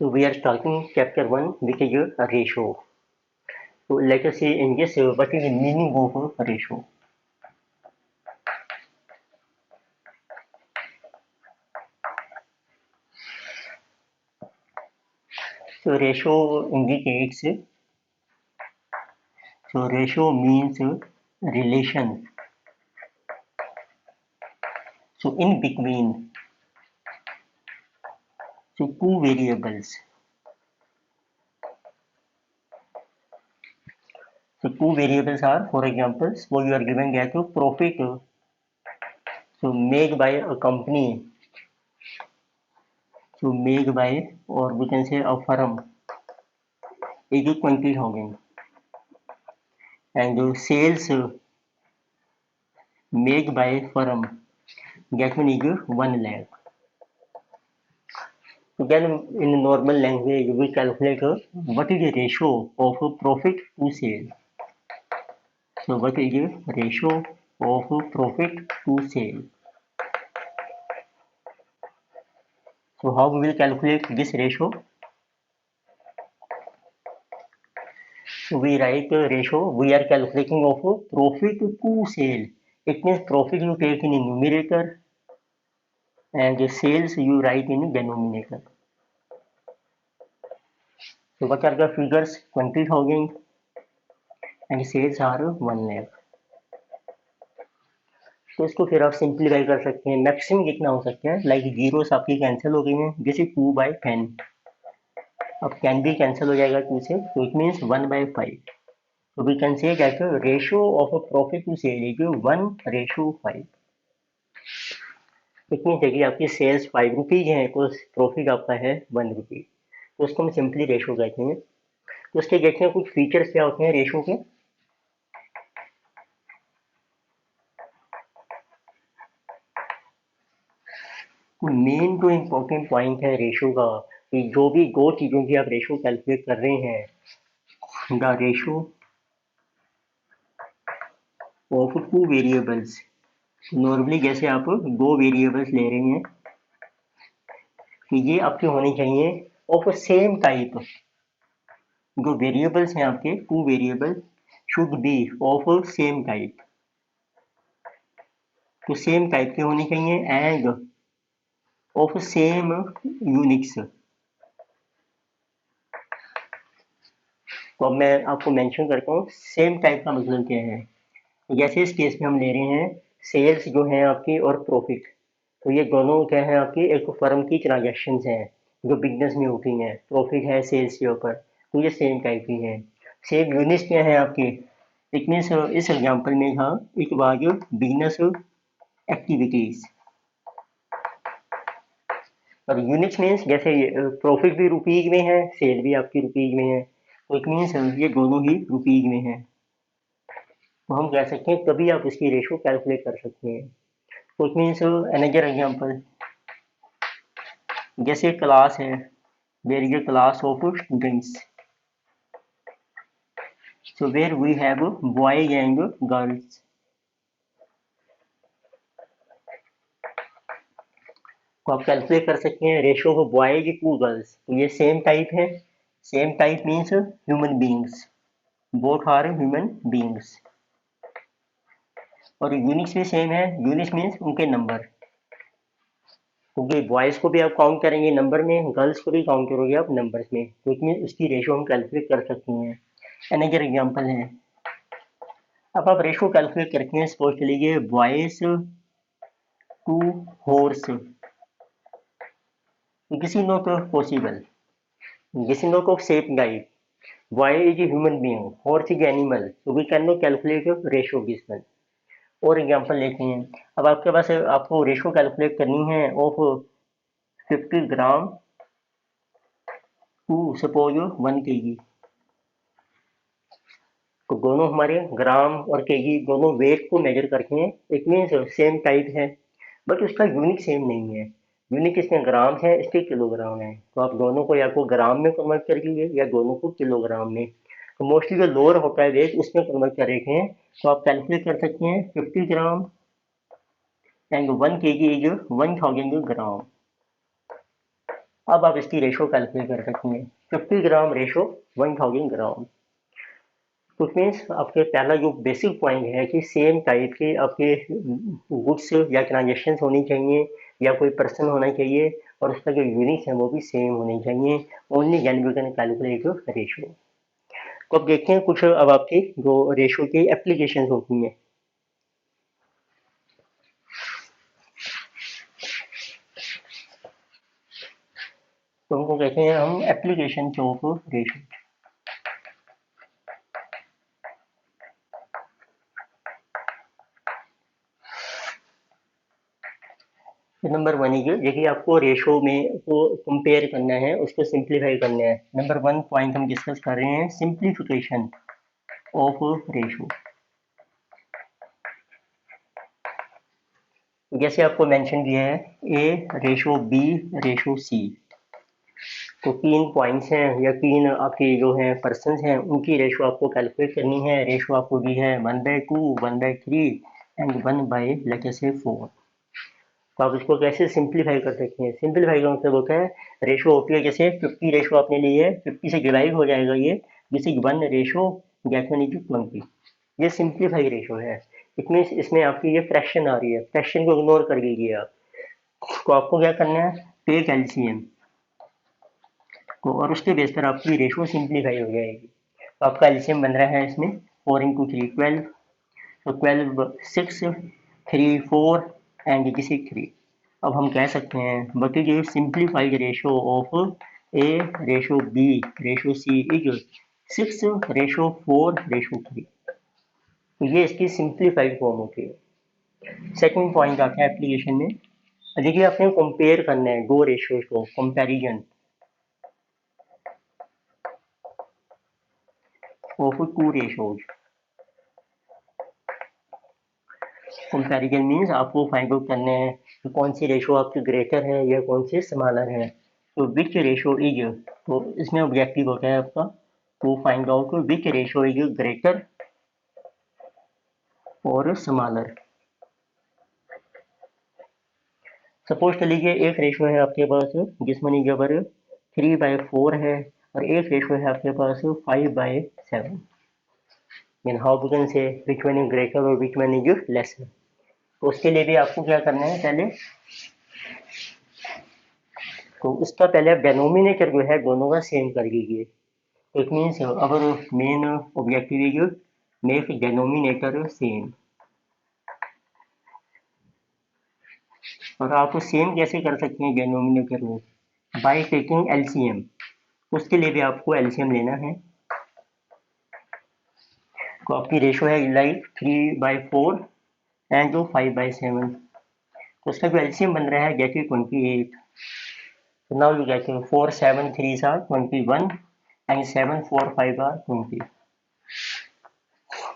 So we are starting chapter 1, which is a ratio. So let us see in this what is the meaning of a ratio. So ratio indicates, so ratio means relation. So in between, so two variables. So two variables are, for example, so you are given that profit, so made by a company, so made by, or we can say a firm, is 20,000, and sales made by firm, that one is 1 lakh. So then in normal language we calculate what is the ratio of profit to sale. So what is the ratio of profit to sale? So how we will calculate this ratio? So we write a ratio. We are calculating of profit to sale. It means profit you take in numerator and the sales you write in denominator. So what are the figures? 20,000 and sales are 1 lakh. तो इसको फिर आप simplify कर सकते हैं, maximum कितना हो सकता है, लाइक जीरोस आपकी कैंसिल हो गई हैं, जैसे 2/10, अब 10 भी कैंसिल हो जाएगा 2 से, तो इट मीन्स 1/5. तो we can say that ratio of a profit to sale is 1:5. It means देखिए आपकी सेल्स 5 रुपीज है तो प्रॉफिट आपका है 1 रुपी, तो उसको हम सिंपली रेशियो कहते हैं. तो उसके देखते हैं कुछ फीचर्स क्या होते हैं रेशियो के. मेन तो इम्पोर्टेंट पॉइंट है रेशियो का कि जो भी दो चीज़ों की आप रेशियो कैलकुलेट कर रहे हैं, the ratio of two variables. Normally जैसे आप दो वेरिएबल्स ले रहे हैं कि ये आपके होने चाहिए ऑफ सेम टाइप. जो वेरिएबल्स हैं आपके two variable should be of same type. तो सेम टाइप के होने चाहिए एंड ऑफ सेम यूनिक्स. तो अब मैं आपको मेंशन करता हूँ सेम टाइप का मतलब क्या है. जैसे इस केस में हम ले रहे हैं सेल्स जो है आपकी और प्रॉफिट, तो ये दोनों क्या है आपकी एक फर्म की ट्रांजेक्शन हैं जो बिजनेस में होती हैं, प्रॉफिट है सेल्स के ऊपर, तो ये सेम टाइप की है. सेम यूनिट्स क्या है आपकी. इट मीन्स इस एग्जाम्पल में था इट वाज बिजनेस एक्टिविटीज. और यूनिट्स मीन्स जैसे प्रॉफिट भी रुपीज में है, सेल भी आपकी रुपीज में है, तो इट मीन्स ये दोनों ही रुपीज में है. तो हम कह सकते हैं तभी आप इसकी रेशो कैलकुलेट कर सकते हैं. तो इट मीन्स अनदर एग्जाम्पल, जैसे क्लास है, there is a class of students, so where we have boys and girls. तो आप कैलकुलेट कर सकते हैं ratio of boys to girls. तो ये सेम टाइप है. Same type means human beings, both are human beings. और यूनिट्स भी सेम है. यूनिट्स मीन्स उनके नंबर, क्योंकि बॉयज को भी आप काउंट करेंगे नंबर में, गर्ल्स को भी काउंट करोगे आप नंबर्स में, तो इसमें उसकी रेशियो हम कैलकुलेट कर सकते हैं. अनदर एग्जांपल है, अब आप रेशियो कैलकुलेट करते हैं, सपोज चलिए boys to horse. This is not possible. This is not of same type. Y is a human being, horse is animal, so we cannot calculate a ratio of this one. और example लेते हैं, अब आपके पास आपको ratio calculate करनी है of 50 gram to suppose 1 kg. तो दोनों हमारे ग्राम और केजी दोनों वेट को मेजर करते हैं. इट मीन्स सेम टाइप है बट उसका यूनिट सेम नहीं है. यूनिट इसमें ग्राम है, इसके किलोग्राम है, तो आप दोनों को या को ग्राम में कन्वर्ट कर लीजिए या दोनों को किलोग्राम में. तो मोस्टली जो लोअर होता है वेट उसमें कन्वर्ट कर रहे हैं, तो आप कैलकुलेट कर सकते हैं 50 ग्राम एंड 1 kg इज 1000 ग्राम. अब आप इसकी रेशो कैलकुलेट कर सकते हैं। 50 ग्राम रेशो 1000 ग्राम। तो मीन्स आपके पहला जो बेसिक पॉइंट है कि सेम टाइप के आपके गुड्स या ट्रांजेक्शन होनी चाहिए या कोई पर्सन होना चाहिए और उसका जो यूनिट्स है वो भी सेम होनी चाहिए। Only then we can calculate ratio. तो अब देखते हैं कुछ अब आपकी जो रेशो की एप्लीकेशन होती हैं। तो उनको कहते हैं हम application of ratio. Number one है देखिए आपको रेशो में को कंपेयर करना है, उसको सिंप्लीफाई करना है। नंबर वन पॉइंट हम डिस्कस कर रहे हैं सिंप्लीफिकेशन ऑफ रेशो। जैसे आपको मेंशन किया है ए रेशो बी रेशो सी। तो तीन पॉइंट्स हैं या तीन आपके जो हैं पर्सन हैं उनकी रेशो आपको कैलकुलेट करनी है। रेशो आपको दी है 1/2, 1/3 एंड 1/4। तो आप इसको कैसे सिंप्लीफाई कर सकते हैं। सिंप्लीफाई का मतलब होता है रेशो होती है जैसे 50 रेशो आपने ली है, 50 से डिवाइड हो जाएगा ये, जिसे 1 रेशो दैट वन इज 20। ये सिंप्लीफाई रेशो है। इट मीन्स इसमें आपकी ये फ्रैक्शन आ रही है, फ्रैक्शन को इग्नोर कर दीजिए आप। तो आपको क्या करना है, टेक एलसीएम को, और उसके बेस पर आपकी रेशो सिंप्लीफाई हो जाएगी। तो आपका एलसीएम बन रहा है इसमें 4 इंटू 3 12। तो 12 6 3 4 एंड दिस इज 3। अब हम कह सकते हैं what is simplified ratio of A ratio B ratio C is 6 ratio 4 ratio 3। तो ये इसकी सिंप्लीफाइड फॉर्म होती है। सेकंड पॉइंट आता है एप्लीकेशन में। देखिए आपने कंपेयर करना है दो रेशियोज को, comparison of two ratios. Comparison means आपको फाइंड आउट करना है कि कौन सी रेशो आपकी ग्रेटर है या कौन सी स्मॉलर है। तो विच रेशो इज, तो इसमें ऑब्जेक्टिव होता है आपका to find out which ratio is greater और स्मॉलर। सपोज कर लीजिए एक रेशो है आपके पास जिसमें जबर 3/4 है और एक रेशो है आपके पास 5/7। Mean how we can say which one is greater और विच वन इज लेसर। तो उसके लिए भी आपको क्या करना है, पहले तो उसका पहले आप डेनोमिनेटर जो है दोनों का सेम कर लीजिए। तो it means our main objective is make denominator same. और आप सेम कैसे कर सकते हैं डेनोमिनेटर को, बाय टेकिंग एलसीएम। उसके लिए भी आपको एलसीएम लेना है। तो आपकी रेशो है लाइक 3/4 एंड जो 5/7। तो उसका जो एलसीएम बन रहा है get you 28। So now you get 4 7 3s are 21 and 7 4 5 are 20।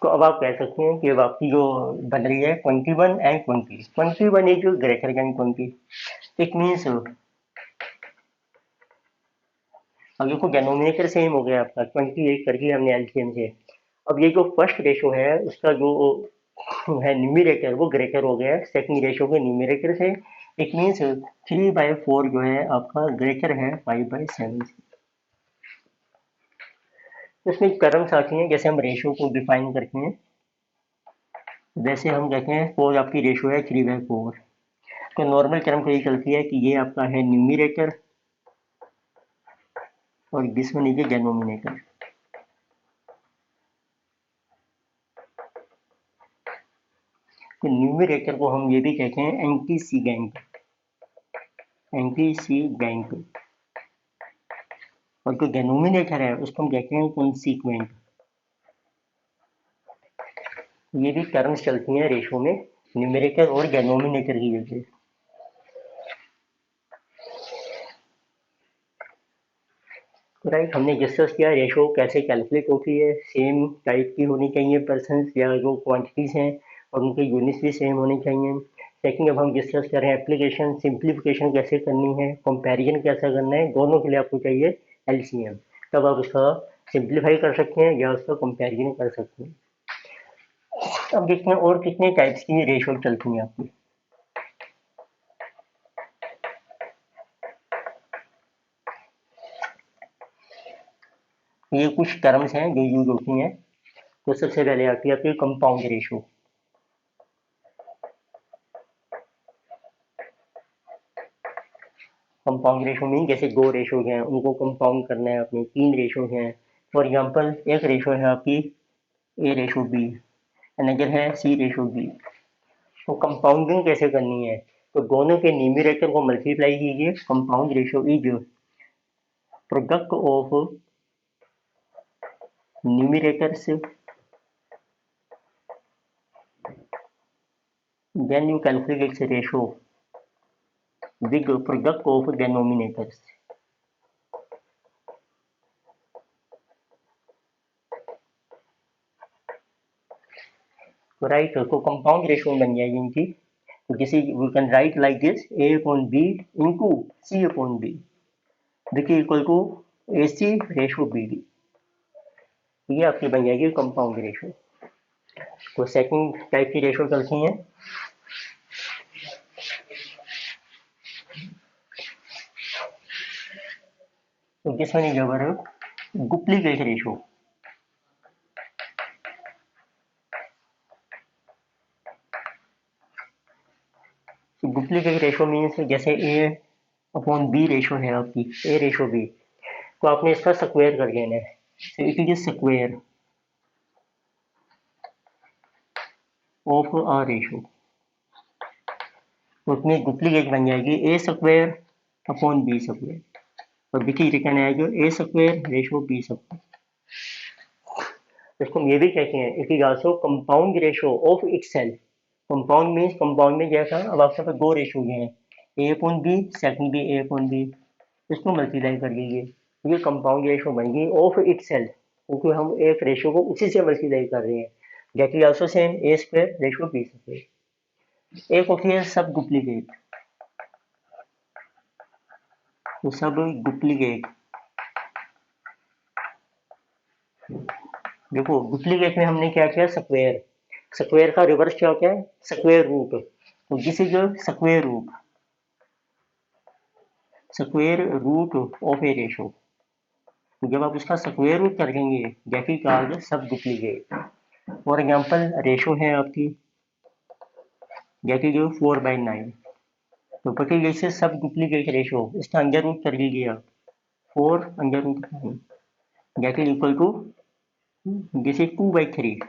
तो अब आप कह सकते हैं कि अब आपकी जो बन रही है 21 and 20, 21 is greater than 20। It means अब देखो डेनोमिनेटर सेम हो गया आपका, 28 कर दिया हमने एलसीएम से। अब ये जो फर्स्ट रेशो है उसका जो है न्यूमिरेटर वो ग्रेटर हो गया है सेकंड रेशो के न्यूमिरेटर से। इट मीन्स 3/4 जो है आपका ग्रेटर है 5/7 से। तो इसमें टर्म्स आती हैं जैसे हम रेशो को डिफाइन करते हैं, वैसे हम कहते हैं सपोज आपकी रेशो है 3/4। तो नॉर्मल टर्म तो ये चलती है कि ये आपका है न्यूमिरेटर और दिस वन इज डेनोमिनेटर। तो न्यूमिरेटर को हम ये भी कहते हैं एंटीसीडेंट, एंटीसीडेंट। और जो डेनोमिनेटर है उसको हम कहते हैं कॉन्सिक्वेंट। ये भी टर्म्स चलती हैं रेशो में न्यूमेरेटर और डेनोमिनेटर की वजह से। तो राइट, हमने डिस्कस किया रेशो कैसे कैलकुलेट होती है। सेम टाइप की होनी चाहिए पर्सन या जो क्वांटिटीज हैं और उनके यूनिट्स भी सेम होने चाहिए। सेकंड, अब हम डिस्कस कर रहे हैं एप्लीकेशन, सिंप्लीफिकेशन कैसे करनी है, कंपैरिजन कैसा करना है। दोनों के लिए आपको चाहिए एलसीएम, तब आप उसका सिंप्लीफाई कर सकते हैं या उसका कंपैरिजन कर सकते हैं। अब देखते हैं और कितने टाइप्स की रेशो चलती हैं आपकी। ये कुछ टर्म्स हैं जो यूज होती हैं। तो सबसे पहले आती है आपकी कंपाउंड रेशो। कंपाउंड रेशो में जैसे 2 रेशो हैं, उनको कंपाउंड करना है अपने, 3 रेशो हैं। फॉर एग्जांपल एक रेशो है आपकी ए रेशो बी, अनदर है सी रेशो बी। तो कंपाउंडिंग कैसे करनी है? तो दोनों के न्यूमरेटर को मल्टीप्लाई कीजिए। Compound ratio is product of numerators, then you calculate its ratio with product of denominators. तो राइट, तो कंपाउंड रेशो बन जाएगी इनकी। तो किसी we can write like this A upon B into C upon B, which is equal to A C ratio B D. ये आपकी बन जाएगी कंपाउंड रेशो। तो सेकंड टाइप की रेशो चलती हैं। तो this one is our duplicate ratio. तो डुप्लीकेट रेशो मीन्स जैसे ए अपॉन बी रेशो है आपकी, ए रेशो बी, तो आपने इसका स्क्वायर कर देना है। तो it is square of a ratio. तो उसमें डुप्लीकेट बन जाएगी ए स्क्वायर अपॉन बी स्क्वायर, और विच रिटर्न आएगा ए स्क्वायर रेशो बी स्क्वायर। इसको हम ये भी कहते हैं it is also compound ratio of itself. Compound means compound में जैसा अब आपके पास 2 रेशो हैं, ए अपॉन बी, सेकंड भी ए अपॉन बी, इसको मल्टीप्लाई कर दीजिए, ये कंपाउंड रेशो बन गई ऑफ इटसेल्फ, क्योंकि हम एक रेशो को उसी से मल्टीप्लाई कर रहे हैं। That is also same A square ratio B square. एक होती है सब डुप्लीकेट। तो सब डुप्लीकेट, देखो डुप्लीकेट में हमने क्या किया, स्क्वायर। स्क्वायर का रिवर्स क्या होता है, स्क्वायर रूट। तो this is square root of A ratio. जब आप उसका स्क्वायर रूट कर देंगे that is called sub duplicate. For example ratio है आपकी दैट इज 4/9। तो पता जैसे सब डुप्लीकेट रेशो, इसका अंडर रूट कर लीजिए आप, 4 under root 9 that is equal to this is 2/3।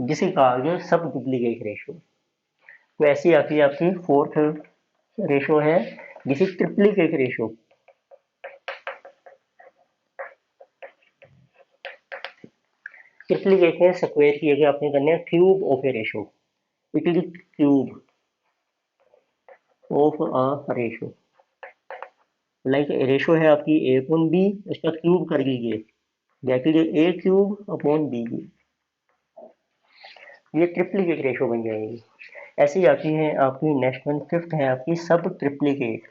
This is called sub duplicate ratio. तो ऐसी आती है आपकी फोर्थ रेशो है, this is triplicate ratio. Triplicate में स्क्वायर की जगह आपने करना है cube of A ratio. It is cube of a ratio. Like ratio है आपकी ए अपॉन बी, इसका क्यूब कर लीजिए, that is A cube upon B. ये ट्रिप्लीकेट रेशो बन जाएगी। ऐसी आती है आपकी नेक्स्ट वन, फिफ्थ है आपकी सब ट्रिप्लीकेट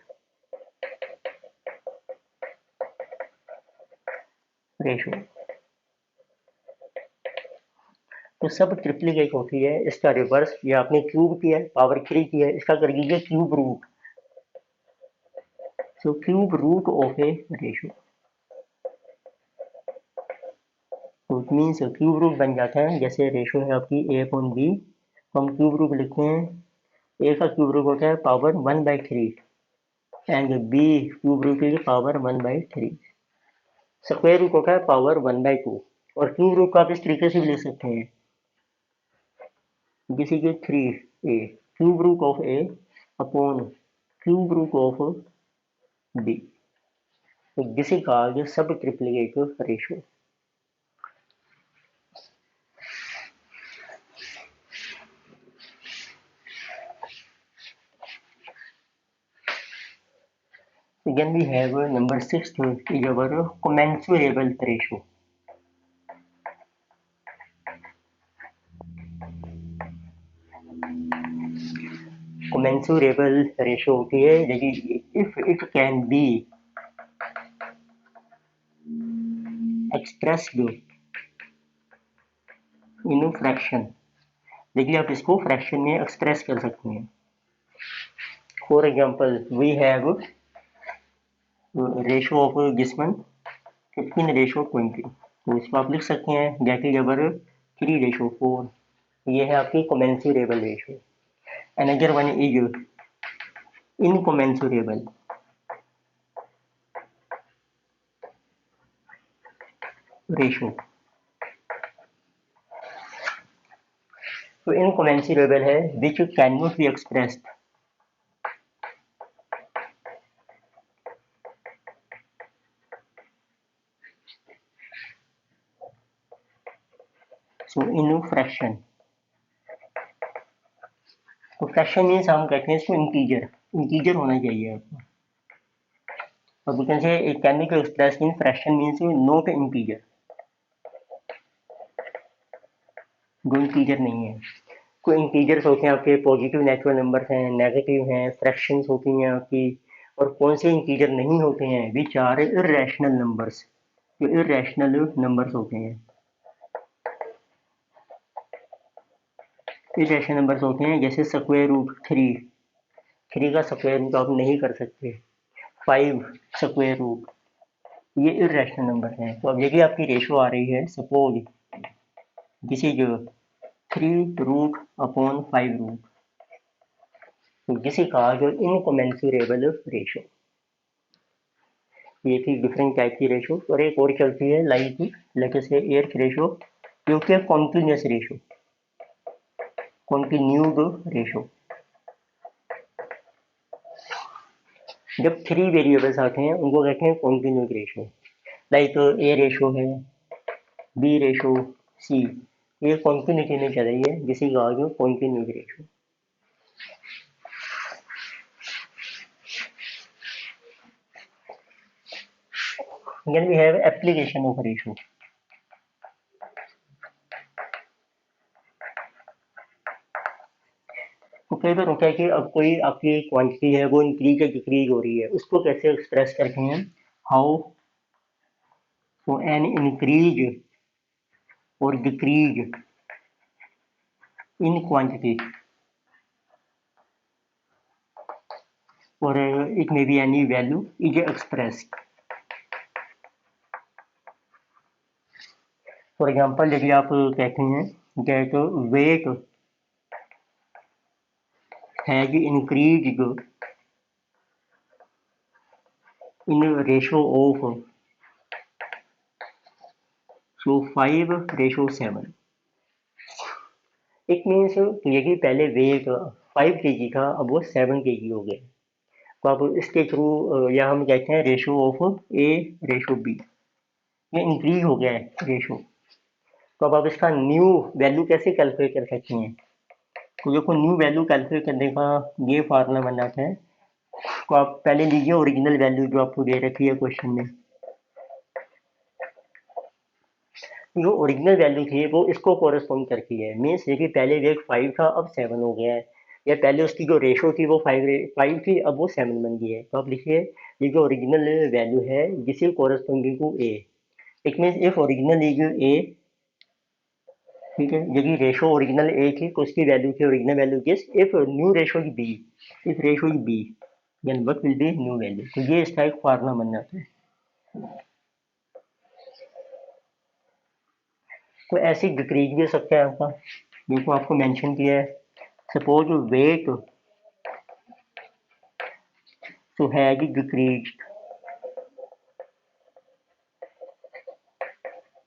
रेशो। तो सब ट्रिप्लीकेट होती है, इसका रिवर्स, ये आपने क्यूब किया है, पावर 3 किया है, इसका कर लीजिए cube root. So cube root of A ratio, तो इट मीन्स क्यूब रूट बन जाता है, जैसे रेशो है आपकी ए अपॉन बी, तो हम क्यूब रूट लिखते हैं, ए का क्यूब रूट होता है power 1/3 and B cube root की पावर 1/3। स्क्वायर रूट होता है पावर 1/2, और क्यूब रूट को आप इस तरीके से भी लिख सकते हैं, this is 3a cube root of A upon cube root of B. तो this is called sub triplicate ratio. Then we have number 6 is our commensurable ratio. Commensurable ratio होती है देखिए, if it can be expressed in a fraction, देखिए आप इसको fraction में express कर सकते हैं। For example we have ratio of this one 15:20, तो इसको आप लिख सकते हैं दैट इज अवर 3:4। ये है आपकी commensurable ratio. Another one is incommensurable ratio. तो इनकमेंसुरेबल है which can not be expressed, so in fraction. तो फ्रैक्शन मीन्स हम कहते हैं इसको इंटीजर, इंटीजर होना चाहिए आपको। और we can say it can be expressed in fraction means not integer, जो इंटीजर नहीं है। कोई इंटीजर्स होते हैं आपके, पॉजिटिव नेचुरल नंबर्स हैं, नेगेटिव हैं, फ्रैक्शंस होती हैं आपकी। और कौन से इंटीजर नहीं होते हैं, विच आर इर्रेशनल नंबर्स, जो इर्रेशनल नंबर्स होते हैं। इर्रेशनल नंबर्स होते हैं जैसे स्क्वायर रूट 3, 3 का स्क्वायर रूट आप नहीं कर सकते, 5 स्क्वायर रूट, ये इर्रेशनल नंबर हैं। तो अब यदि आपकी रेशो आ रही है, सपोज दिस इज 3√/5 तो जिसे कहा जो इनकमेंसुरेबल रेशो। ये थी डिफरेंट टाइप की रेशो। और एक और चलती है लाइक लेट अस से एर्थ रेशो, जो कि कॉन्टिन्यूस रेशो, कॉन्टिन्यूड रेशो। जब 3 वेरिएबल्स आते हैं उनको कहते हैं continued ratio. Like a ratio है, बी रेशो, सी, ये कॉन्टिन्यूटी में चल रही है, जिसे कहा जो continued ratio. Then we have application of ratio. तो कई बार होता है कि अब कोई आपकी क्वांटिटी है वो इंक्रीज या डिक्रीज हो रही है, उसको कैसे एक्सप्रेस करते हैं, हाउ, सो एन इंक्रीज और डिक्रीज इन क्वांटिटी, और it may be any value is expressed. For example यदि आप कहते हैं that weight has increased in ratio of so 5:7, it means यदि पहले वेट 5 kg था, अब वो 7 kg हो गया। तो अब इसके थ्रू या हम कहते हैं ratio of A ratio B, ये इंक्रीज हो गया है रेशो। तो अब आप इसका न्यू वैल्यू कैसे कैलकुलेट कर सकते हैं, तो देखो न्यू वैल्यू कैलकुलेट करने का ये फार्मूला बनाता है। तो आप पहले लीजिए ओरिजिनल वैल्यू जो आपको दे रखी है क्वेश्चन में, जो ओरिजिनल वैल्यू थी वो इसको कोरस्पॉन्ड करती है। मीन्स ये कि पहले वेट 5 था, अब 7 हो गया है, या पहले उसकी जो रेशो थी वो 5 थी, अब वो 7 बन गई है। तो आप लिखिए ये जो ओरिजिनल वैल्यू है जिस is corresponding to A, it means if original is A, ठीक है, यदि रेशो ओरिजिनल ए थी तो उसकी वैल्यू थी original value this, if new ratio is B, if ratio is B then what will be new value. तो ये इसका एक फार्मूला बन जाता है। तो ऐसे डिक्रीज भी हो सकता है आपका, देखो आपको मेंशन किया है, सपोज वेट तो has decreased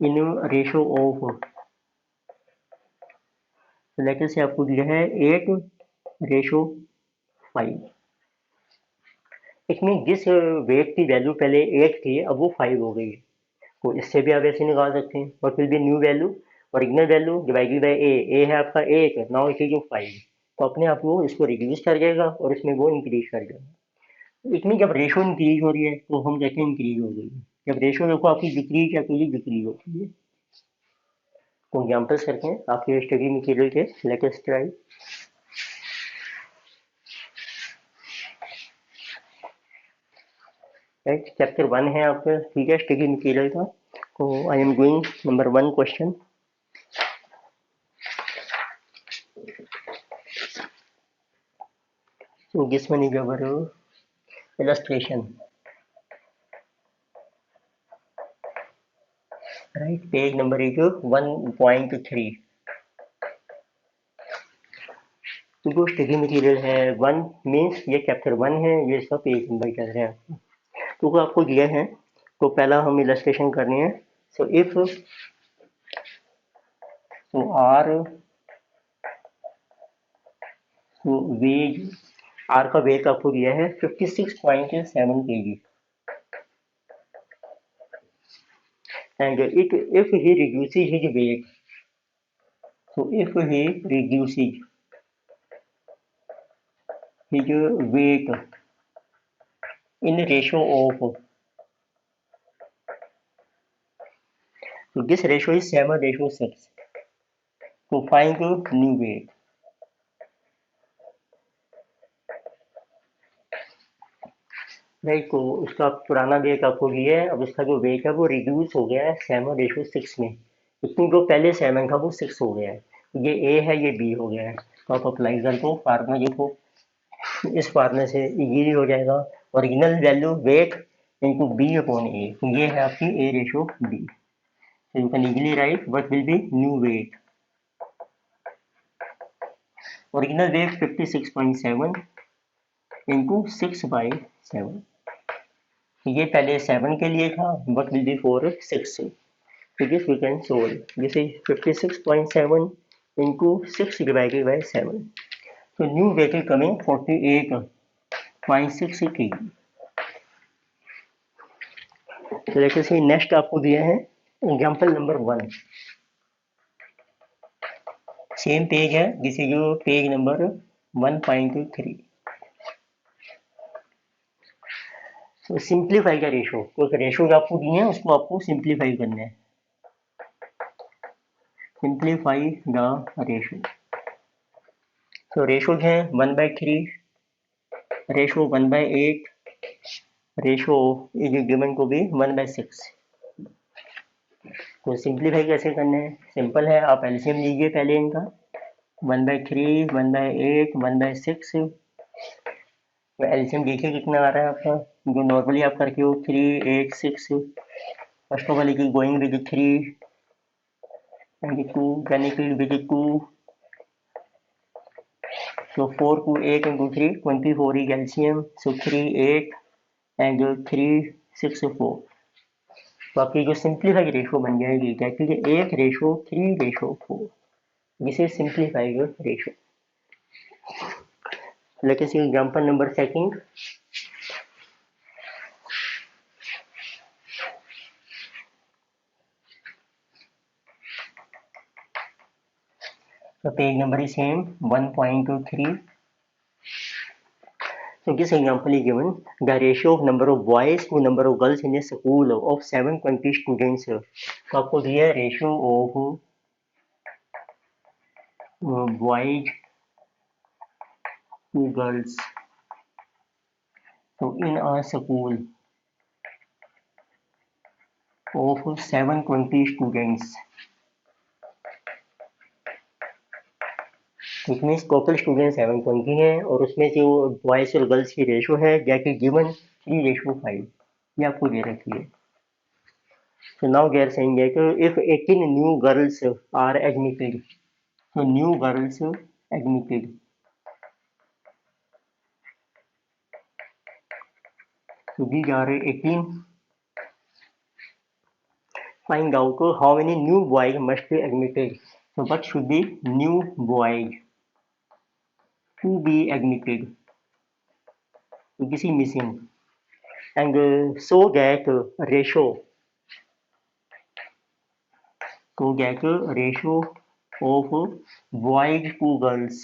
in ratio of, let us से आपको दिया है 8:5, इसमें जिस वेट की वैल्यू पहले 8 थी अब वो 5 हो गई है। तो इससे भी आप ऐसे निकाल सकते हैं, what will be new value, original value divided by A है आपका 8, नाउ इट इज 5, तो अपने आप वो इसको रिड्यूस कर जाएगा और इसमें वो इंक्रीज कर जाएगा। इसमें जब रेशो इंक्रीज हो रही है तो हम कहते हैं इंक्रीज हो गई है, जब रेशो देखो आपकी डिक्रीज है तो ये डिक्रीज होती है। तो एग्जाम्पल्स करते हैं आपके स्टडी मटेरियल के, let us try. Right, chapter 1 है आपका, ठीक है, स्टडी मटेरियल का। तो I am going number 1 question. So this one is our illustration. Right, page number is 1.3। तो जो स्टडी मटेरियल है 1 मीन्स ये चैप्टर 1 है, ये इसका पेज नंबर चल रहा है। तो वो आपको दिया है, तो पहला हम इलस्ट्रेशन करनी है। सो इफ आर, वेज आर का वेट आपको दिया है 56.7 kg, and if he reduces his weight, so if he reduces his weight in ratio of, so this ratio is 7:6, to find new weight। Right, तो उसका पुराना वेट आपको दिया है, अब उसका जो वेट है वो रिड्यूस हो गया है 7:6 में, लेकिन जो पहले 7 था वो 6 हो गया है। ये ए है, ये बी हो गया है। तो आप अप्लाई कर दो फार्मूला, देखो इस फार्मूले से ये हो जाएगा original value weight into B upon A, ये है आपकी A ratio B. So you can easily write what will be new weight। Original weight 56.7 into 6/7। ये पहले 7 के लिए था, what will be for 6। So this we can solve। This is 56.7 into 6 divided by 7। So new weight is coming 48.6 kg। तो देखिए से next आपको दिया है एग्जाम्पल नंबर 1, सेम पेज है, this is your page number 1.3। तो सिंप्लीफाई का ratio, तो रेशो जो आपको दिए हैं उसको आपको सिंप्लीफाई करना है। Simplify the ratio. तो रेशो है 1/3, ratio 1/8, ratio is given to be 1/6। तो सिंप्लीफाई कैसे करना है, सिंपल है, आप एलसीएम लीजिए पहले इनका, 1/3, 1/8, 1/6। तो एलसीएम देखिए कितना आ रहा है आपका, जो नॉर्मली आप करके हो 3, 8, 6। First of all is going with 3 and 2, then it will be 2। So 4 to 8 into 3, 24 is LCM। So 3, 8 and 3, 6, 4। तो आपकी जो सिंप्लीफाइड रेशो बन जाएगी क्या, क्योंकि 8:3:4, this is simplified ratio. Let us see example number second. So page number is same 1.3। So this example is given the ratio of number of boys to number of girls in a school of 720 students। तो आपको दिया ratio of boys to girls so in a school of 720 students। इसमें total student 720 हैं और उसमें जो boys और girls की रेशो है दैट इज गिवन 3:5, ये आपको दे रखी है। So now they are saying that if 18 new girls are admitted, so new girls admitted, so these are 18, find out how many new boys must be admitted। So what should be new boys to be admitted, so this is missing, and so that ratio, so that ratio of boys to girls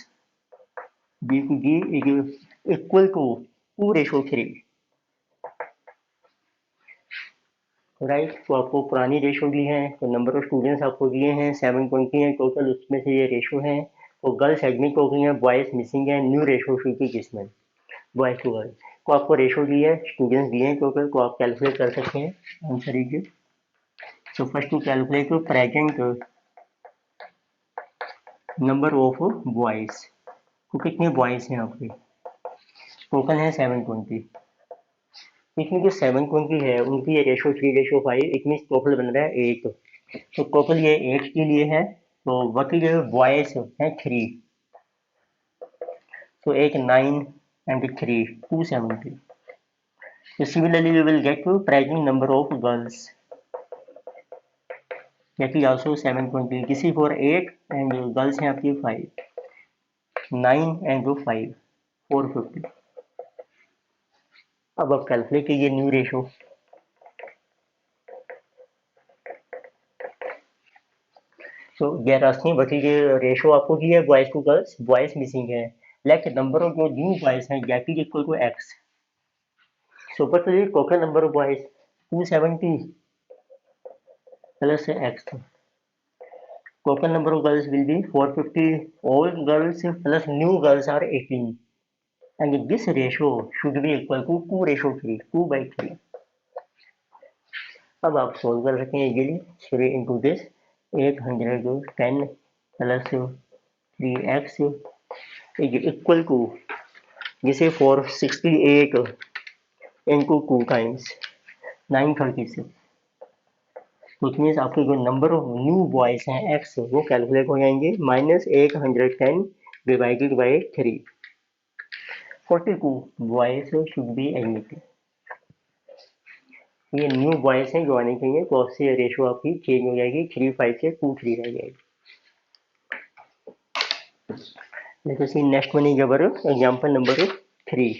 B to G is equal to 2:3। Right, तो आपको पुरानी ratio दी है, तो number of students आपको दिए हैं 720 हैं total, उसमें से ये रेशो है। तो गर्ल्स एडमिट हो गई हैं, बॉयज मिसिंग है, न्यू रेशो शुड बी जिसमें बॉयज टू गर्ल्स। तो आपको रेशो दी है, स्टूडेंट्स दिए हैं टोटल, तो आप कैलकुलेट कर सकते हैं आंसर लीजिए। So first to calculate present number of boys, तो कितने बॉयज हैं आपके, टोटल है 720। इसमें जो 720 है उनकी ये रेशो 3:5, इट मीन टोटल बन रहा है 8। तो टोटल ये 8 के लिए है, तो वकील बॉयज है 3, so 8, 9 and 3, 270. So similarly we will get to present number of girls, that is also 720. This is for 8 and girls हैं आपकी 5, 9 and 5, 450. अब आप कैलकुलेट कीजिए new ratio. So they are asking what is the ratio आपको दी है boys to girls, boys missing है, let number of जो न्यू बॉयज हैं that is equal to x. So what is the total number of boys? 270 plus x. Total number of girls will be 450. All girls plus new girls are 18. And this ratio should be equal to 2:3, 2/3. अब आप solve कर सकते हैं easily. 3 into this 810 plus 3x is equal to, जिसे 468 into 2 times 936, which means आपके जो number of new boys हैं x वो कैलकुलेट हो जाएंगे -810 divided by 3, 42 boys should be admitted. ये न्यू बॉयज हैं जो आने चाहिए, तो उससे रेशो आपकी चेंज हो जाएगी, 3:5 से 2:3 रह जाएगी। Let us see next one is our example number 3।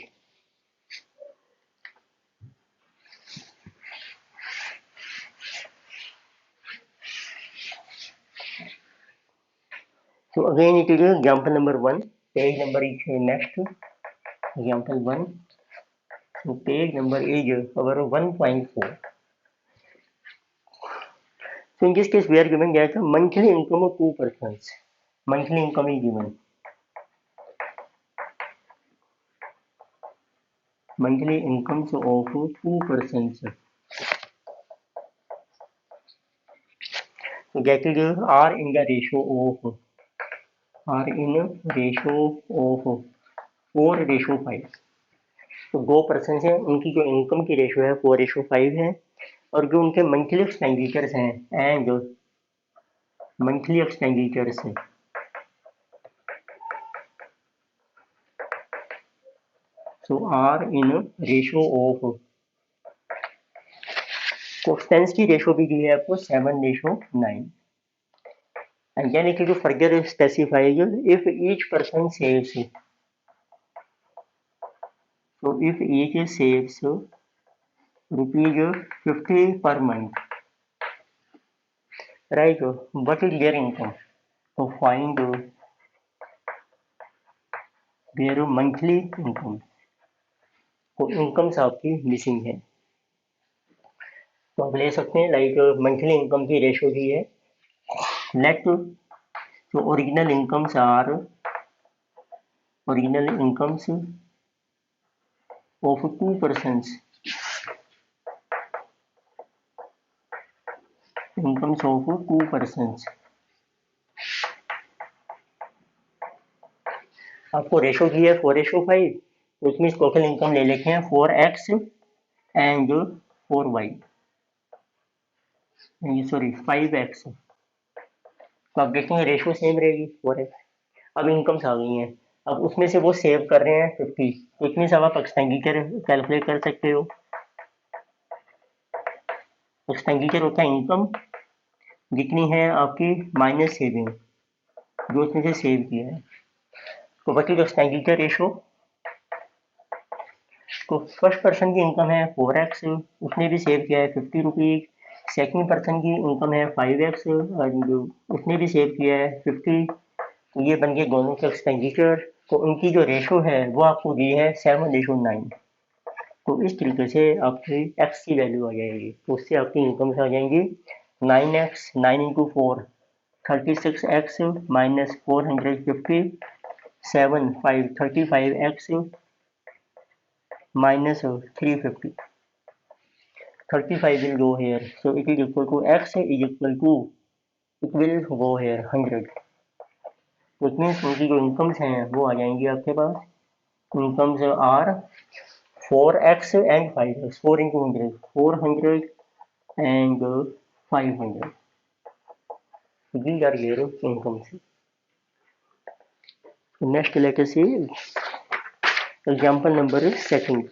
So again it is example number 1, page number is next, example 1. So page number is our 1.4. So in this case we are given that monthly income of 2 persons. Monthly income is given. Monthly incomes of 2 persons. So that is are in the ratio of 4:5. तो 2 person हैं, उनकी जो income की ratio है 4:5 है, और जो उनके मंथली एक्सपेंडिचर्स हैं एंड जो मंथली एक्सपेंडिचर्स हैं so are in ratio of, expense की रेशियो भी दी है आपको 7:9, एंड यानी कि जो further specifies if each person saves, so if each saves ₹50 per month, right, what is their income? So find their monthly income. तो इनकम्स आपकी मिसिंग है, तो आप ले सकते हैं लाइक मंथली इनकम की रेशियो दी है, लेट तो original incomes of 2 persons, incomes of 2 persons। आपको रेशो दी है 4:5, उसमें टोटल इनकम ले लेते हैं 4x and 4y, sorry 5x, तो आप देखेंगे रेशो सेम रहेगी 4x। अब इनकम्स आ गई हैं, अब उसमें से वो सेव कर रहे हैं 50, तो इतनी सब आप एक्सपेंडिचर कैलकुलेट कर सकते हो। एक्सपेंडिचर होता है इनकम जितनी है आपकी माइनस सेविंग, जो उसमें से सेव किया है, तो व्हाट इज एक्सपेंडिचर रेशो। तो फर्स्ट पर्सन की इनकम है 4x, उसने भी सेव किया है 50 रुपीज, सेकेंड पर्सन की इनकम है 5x और उसने भी सेव किया है 50, तो ये बन गए दोनों के एक्सपेंडिचर। तो उनकी जो रेशो है वो आपको दी है 7:9, तो इस तरीके से आपकी x की वैल्यू आ जाएगी, तो उससे आपकी इनकम आ जाएंगी 9x, 9 into 4 36x minus 450, 7 5 35x minus 350, 35 will go here, so it is equal to x is equal to, it will go here 100, which means उनकी जो इनकम्स हैं वो आ जाएंगी आपके पास, incomes are 4x and 5x, 4 into 100, 400 and 500, These are your incomes. Next, let us see example number second.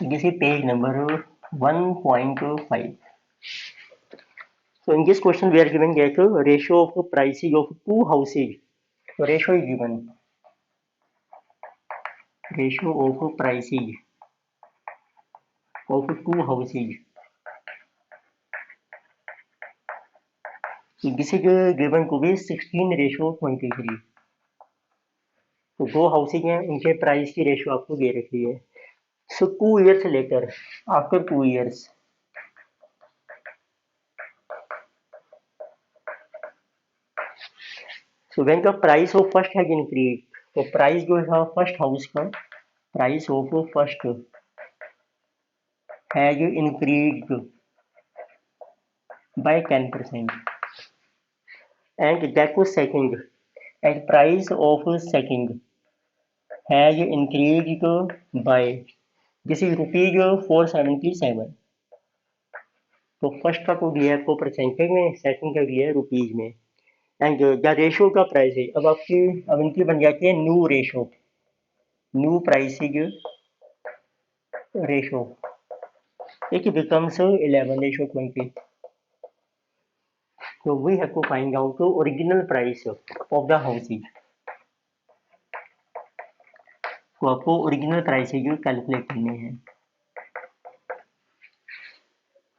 This is page number 1.5. So in this question we are given that ratio of prices of two houses. So ratio is given. Ratio of prices of two houses. So this is given to be 16:23. तो दो housing हैं, उनके price की ratio आपको दे रखी है. So 2 years later, after 2 years, so when the price of first has increased, तो price जो है फर्स्ट हाउस का, price of first has increased by 10%, and that was second, and price of second has increased by, this is rupees 477. तो first का तो दिया है आपको परसेंटेज में, सेकंड का दिया है रुपीज में, एंड द रेशो का प्राइस है. अब इनकी बन जाती है new ratio, new pricing ratio. It becomes 11:20. So we have to find out the original price of the houses. तो आपको ओरिजिनल प्राइसेज कैलकुलेट करने हैं.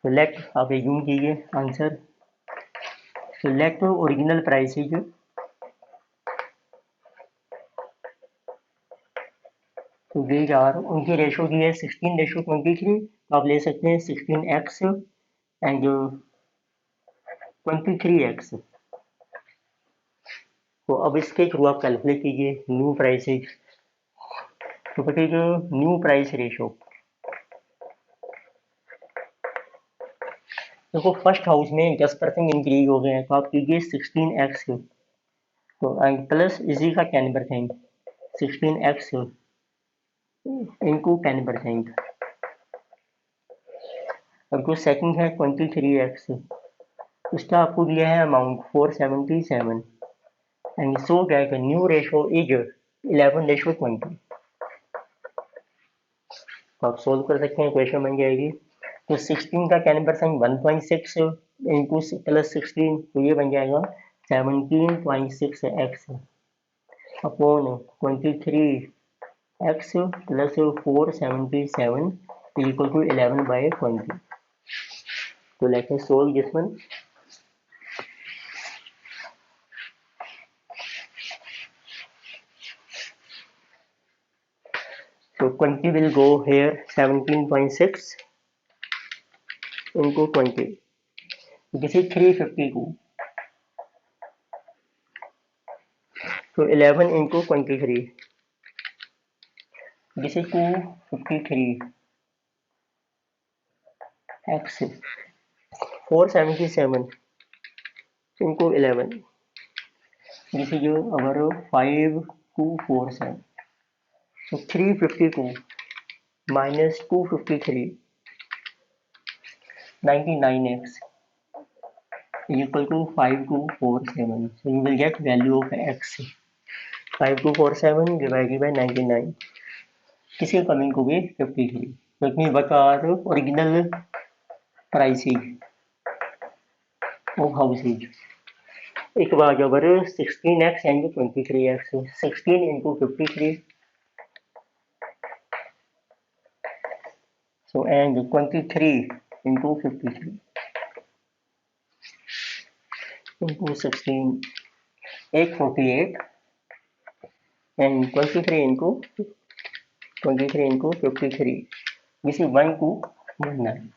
तो लेट आप एज्यूम कीजिए आंसर. तो लेट ओरिजिनल प्राइसेज, तो वेज आर, उनकी रेशो दी है 16:23. तो आप ले सकते हैं 16x एंड 23x. तो अब इसके थ्रू आप कैलकुलेट कीजिए न्यू प्राइसेज. तो बताइए न्यू प्राइस रेशो. देखो फर्स्ट हाउस में 10% इंक्रीज हो गए हैं, तो आप कीजिए 16x, तो प्लस इसी का 10%, 16x इंटू 10%. और जो सेकंड है 23x, उसका आपको दिया है amount 477, and so that new ratio is 11:20. तो आप सोल्व कर सकते हैं, क्वेश्चन बन जाएगी. तो 16 का 10% 1.6 इंटू प्लस 16, तो ये बन जाएगा 17.6x upon 23x plus 477 equal to 11/20. तो let us solve this one. So 20 will go here, 17.6 into 20. This is 352. So 11 into 23. This is 253. X 477 into 11. This is our 5247. So 352 minus 253, 99x equal to 5247. So you will get value of x 5247 divided by 99. किसी coming को भी 53. So it means what are original prices of houses. एक बार over 16x and 23x. 16 into 53. So and 23 into 53 into 16, 848, and 23 into 53. This is 1219.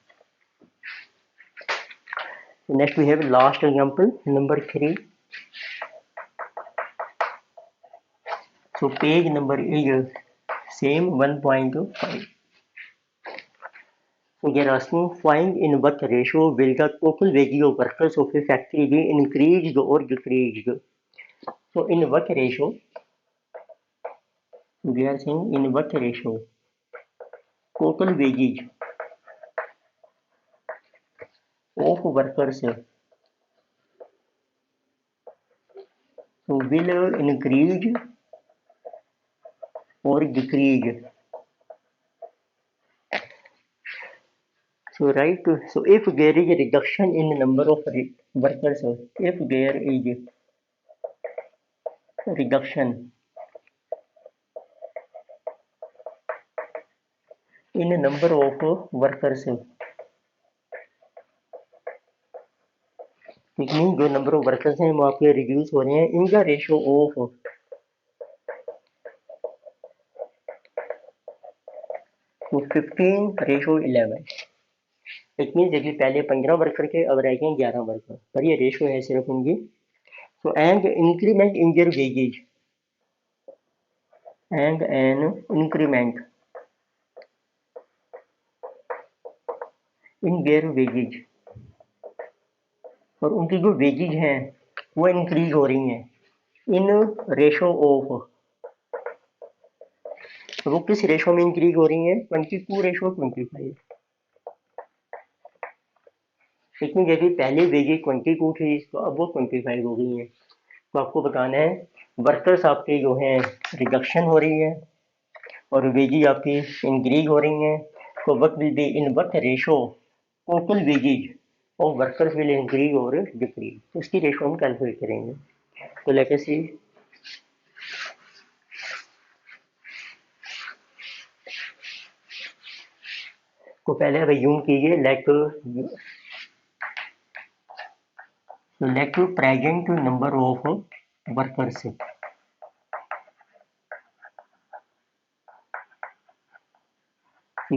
So next we have last example number 3. So page number is same 1.5. So they're asking find in what ratio will the total wages of workers of a factory be increased or decreased. So in what ratio? We are saying in what ratio total wages of workers will increase or decrease. So right. So if there is a reduction in the number of workers, if there is a reduction in the number of workers, it means जो number of workers हैं वो आपके reduce हो रहे हैं in the ratio of to 15:11. It mean देखिए पहले 15 worker थे अब रह गए 11 वर्कर पर ये रेशो है सिर्फ उनकी. So and increment in their wages and an increment in their wages और उनकी जो वेजेज हैं वो इंक्रीज हो रही हैं इन रेशो ऑफ. वो किस रेशो में इंक्रीज हो रही हैं 22:25. लेकिन जैसे पहले वेजेज 22 थी तो अब वो 25 हो गई हैं. तो आपको बताना है वर्कर्स आपके जो हैं रिडक्शन हो रही है और वेजेज आपकी इंक्रीज हो रही हैं. तो what will be in what ratio total wages और वर्कर्स विल इंक्रीज और डिक्रीज. तो इसकी रेशो हम कैलकुलेट करेंगे. तो लेट अस सी. तो पहले अब यूं कीजिए let present number of workers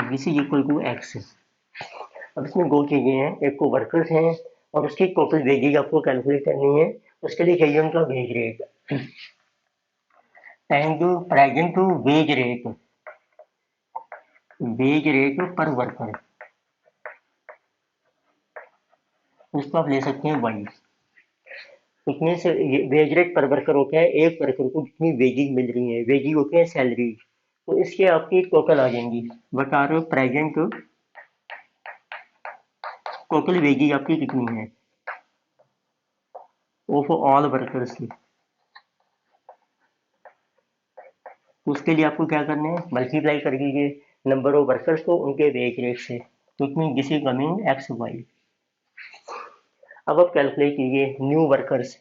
this is equal to x. अब इसमें दो चीजें हैं, एक को वर्कर्स हैं और उसकी टोटल वेजेज आपको कैलकुलेट करनी है. उसके लिए चाहिए उनका wage rate and present wage rate पर वर्कर. उसको आप ले सकते हैं वाई. इसमें से वेज रेट पर वर्कर होता है एक वर्कर को जितनी वेजेज मिल रही है. वेजेज होते हैं सैलरी. तो इसके आपकी टोटल आ जाएंगी. बता रहे प्रेजेंट टोटल वेजेज आपकी कितनी है ऑफ ऑल वर्कर्स की. उसके लिए आपको क्या करना है मल्टीप्लाई कर दीजिए नंबर ऑफ वर्कर्स को उनके वेज रेट से. तो it mean this is coming x y. अब आप कैलकुलेट कीजिए न्यू वर्कर्स.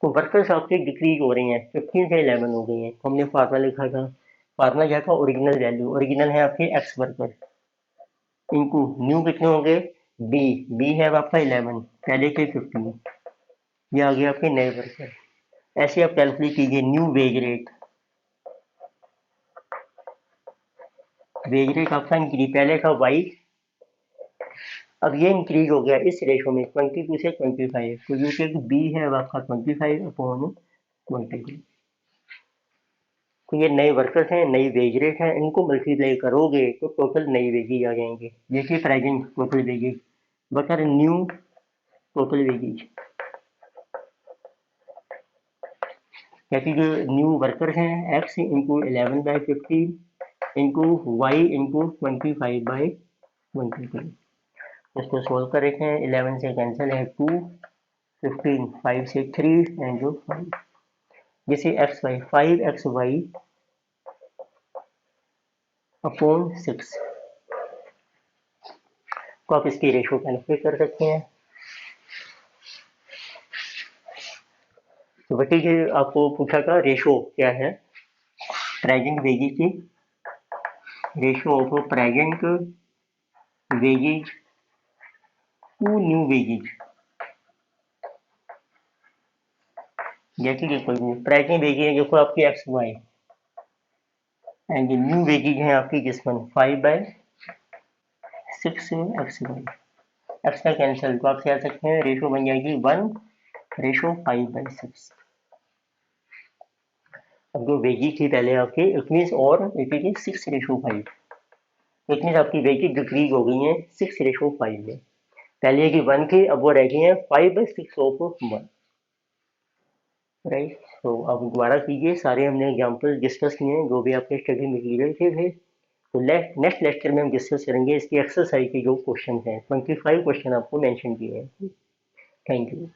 तो वर्कर्स आपके डिक्रीज हो रही हैं 15 से 11 हो गई हैं. तो हमने फार्मूला लिखा था. फार्मूला क्या था ओरिजिनल वैल्यू. ओरिजिनल है आपके एक्स वर्कर इनटू न्यू कितने होंगे बी है आपका 11 पहले के 15. ये आ गया आपके नए वर्कर. ऐसे आप कैलकुलेट कीजिए new wage rate. Wage rate आपका इंक्रीज पहले था वाई अब ये इंक्रीज हो गया इस रेशो में 22 से 25. तो यू टेक बी है अब आपका 25 अपॉन 22. तो ये नए वर्कर्स हैं नई वेज रेट है इनको मल्टीप्लाई करोगे तो टोटल नई वेजेज आ जाएंगे. देखिए present total wages but our new total wages क्योंकि जो न्यू वर्कर हैं x into 11/15 into y into 25/22. इसको सोल्व कर रखे हैं 11 से कैंसिल है 2 15 5 से 3 एंड जो 5 जैसे एक्स वाई 5xy अपॉन 6. तो आप इसकी रेशो कैलकुलेट कर सकते हैं. तो बटी जी आपको पूछा था रेशो क्या है प्रेजेंट वेजेज की. Ratio of present wages to new wages. जैसे कि कोई प्रेजेंट वेजेज है देखो आपकी x y and new wages है आपकी जिसमें 5/6 एक्स वाई. एक्स का कैंसिल तो आप कह सकते हैं रेशो बन जाएगी 1:5/6. अब जो वेजी थी पहले आपके, इट मीन्स और इट इज 6:5, इट मीन्स आपकी वेजी डिक्रीज हो गई है 6:5 में। पहले की 1 थी, अब वो रह गई है 5/6 राइट। तो अब दोबारा कीजिए, सारे हमने एग्जाम्पल डिस्कस किए हैं जो भी आपके स्टडी मटीरियल थे फिर। तो नेक्स्ट लेक्चर में हम डिस्कस करेंगे इसकी एक्सरसाइज के जो क्वेश्चन हैं, 25 क्वेश्चन आपको मेंशन किए हैं। Thank you.